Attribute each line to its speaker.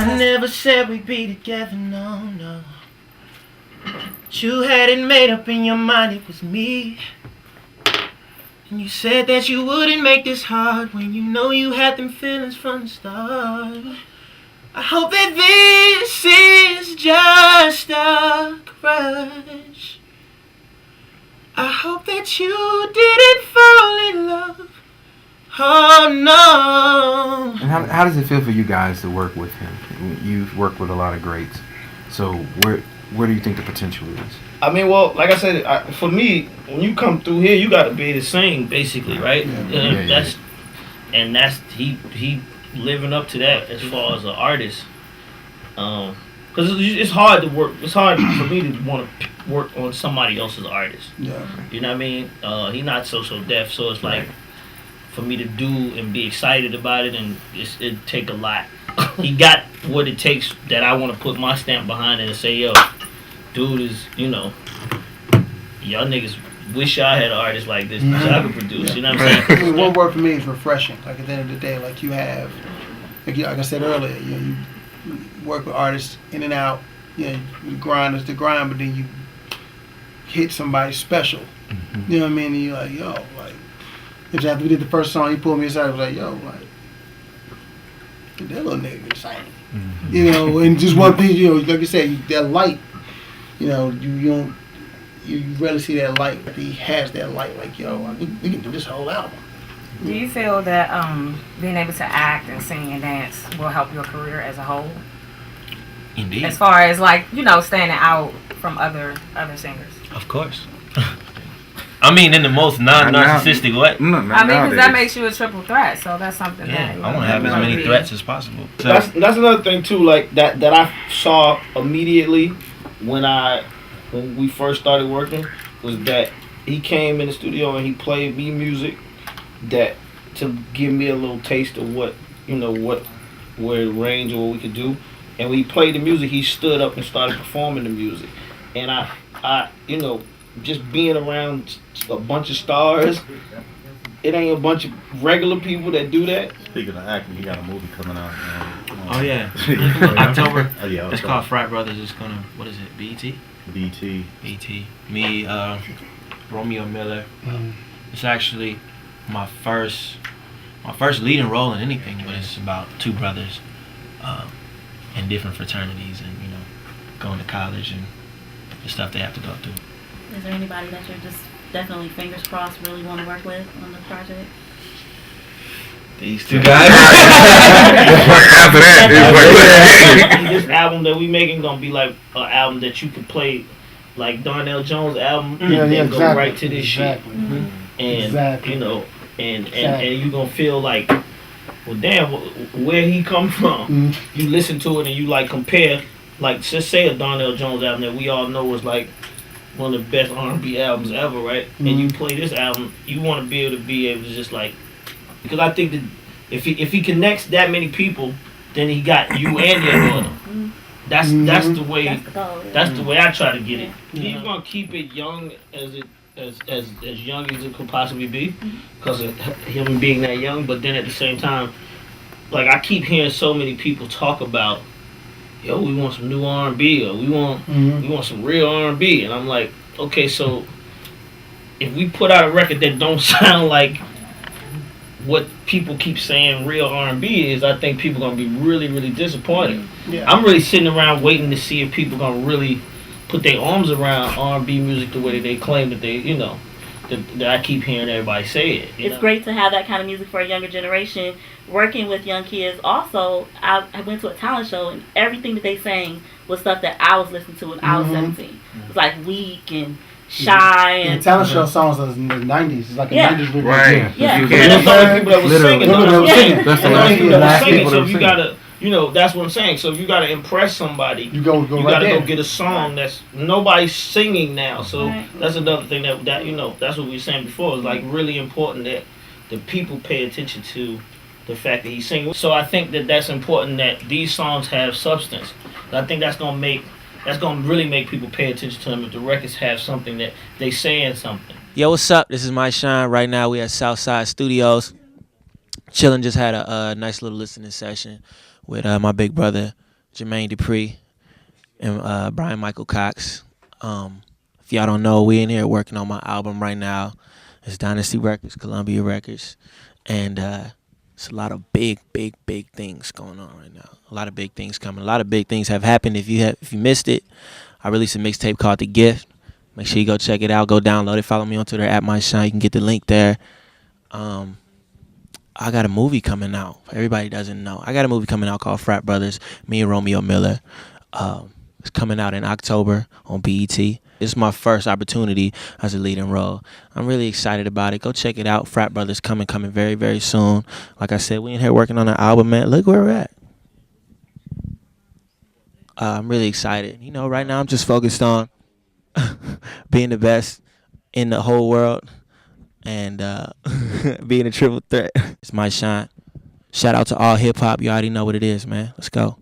Speaker 1: I never said we'd be together, no, no. But you had it made up in your mind it was me. And you said that you wouldn't make this hard when you know you had them feelings from the start. I hope that this is just a crush. I hope that you didn't fall in love. Oh no.
Speaker 2: And how does it feel for you guys to work with him? You've worked with a lot of greats. So where do you think the potential is?
Speaker 3: I mean, well, like I said, for me, when you come through here, you got to be able to sing, basically, right? That's he living up to that as far as an artist. Because it's hard to work. It's hard for me to want to work on somebody else's artist.
Speaker 4: Yeah.
Speaker 3: You know what I mean? He not so deaf, so it's like for me to do and be excited about it, and it take a lot. He got what it takes that I want to put my stamp behind it and say, yo, dude is, y'all niggas wish I had an artist like this so I could produce. You know what I'm saying?
Speaker 4: One word for me is refreshing. Like at the end of the day, like you have, like I said earlier, you work with artists in and out. You grind is the grind, but then you hit somebody special. You know what I mean? And you're like, yo, like, after we did the first song, he pulled me aside. I was like, yo, like, that little nigga can sing. And just one thing, like you said, that light. You rarely see that light, but he has that light. Like, yo, we can do this whole album.
Speaker 5: Do you feel that being able to act and sing and dance will help your career as a whole?
Speaker 1: Indeed.
Speaker 5: As far as standing out from other singers.
Speaker 1: Of course. I mean, in the most non-narcissistic way.
Speaker 5: Because that makes you a triple threat, so that's something that
Speaker 1: I want to have as many threats as possible. So.
Speaker 3: That's another thing too, like that I saw immediately when we first started working, was that he came in the studio and he played me music that to give me a little taste of what range or what we could do. And when he played the music, he stood up and started performing the music. And I just being around a bunch of stars, it ain't a bunch of regular people that do that.
Speaker 6: Speaking of acting, he got a movie coming out.
Speaker 1: Oh yeah, October. It's called Frat Brothers. It's gonna, what is it? BET. Me, Romeo Miller. It's actually my first leading role in anything, but it's about two brothers in different fraternities, and going to college and the stuff they have to go through.
Speaker 7: Is there anybody that you're just definitely fingers crossed really want to work with on the project?
Speaker 1: These two guys.
Speaker 2: After that,
Speaker 3: this album that we making gonna be like an album that you could play, like Darnell Jones' album, and then go right to this shit. And and you gonna feel like, well, damn, where he come from? You listen to it and you like compare, like just say a Darnell Jones album that we all know was like one of the best R&B albums ever, right? And you play this album, you want to be able to just like, because I think that if he connects that many people, then he got you and your daughter. That's the way. That's the way I try to get it. He's gonna keep it young as young as it could possibly be, because of him being that young. But then at the same time, like I keep hearing so many people talk about, yo, we want some new R&B, or we want some real R&B, and I'm like, okay, so if we put out a record that don't sound like what people keep saying real R&B is, I think people gonna be really, really disappointed. I'm really sitting around waiting to see if people gonna really put their arms around R&B music the way that they claim that they, that I keep hearing everybody say it.
Speaker 7: It's great to have that kind of music for a younger generation. Working with young kids, also, I went to a talent show and everything that they sang was stuff that I was listening to when I was 17. It was like Weak and Shy and
Speaker 4: talent show songs was in the 90s. It's like a 90s movie.
Speaker 2: Right.
Speaker 7: Yeah.
Speaker 3: And that's the only people that was singing.
Speaker 4: That's the
Speaker 3: only people that
Speaker 4: last
Speaker 3: was singing.
Speaker 4: people
Speaker 3: So
Speaker 4: that
Speaker 3: you gotta, that's what I'm saying. So if you gotta impress somebody, you
Speaker 4: gotta
Speaker 3: go get a song that's nobody's singing now. So that's another thing that that's what we were saying before. It's like really important that the people pay attention to the fact that he's singing. So I think that's important, that these songs have substance. I think that's gonna really make people pay attention to them if the records have something that they saying something.
Speaker 1: Yo, what's up? This is Mishon. Right now we at Southside Studios. Chillin', just had a nice little listening session with my big brother, Jermaine Dupri, and Bryan Michael Cox. If y'all don't know, we in here working on my album right now. It's Dynasty Records, Columbia Records, and it's a lot of big things going on right now. A lot of big things coming. A lot of big things have happened. If you missed it, I released a mixtape called The Gift. Make sure you go check it out. Go download it. Follow me on Twitter at Mishon. You can get the link there. I got a movie coming out. Everybody doesn't know. I got a movie coming out called Frat Brothers. Me and Romeo Miller. It's coming out in October on BET. It's my first opportunity as a leading role. I'm really excited about it. Go check it out. Frat Brothers coming very, very soon. Like I said, we in here working on an album, man. Look where we're at. I'm really excited. You know, right now I'm just focused on being the best in the whole world and being a triple threat. It's my shine. Shout out to AllHipHop. You already know what it is, man. Let's go.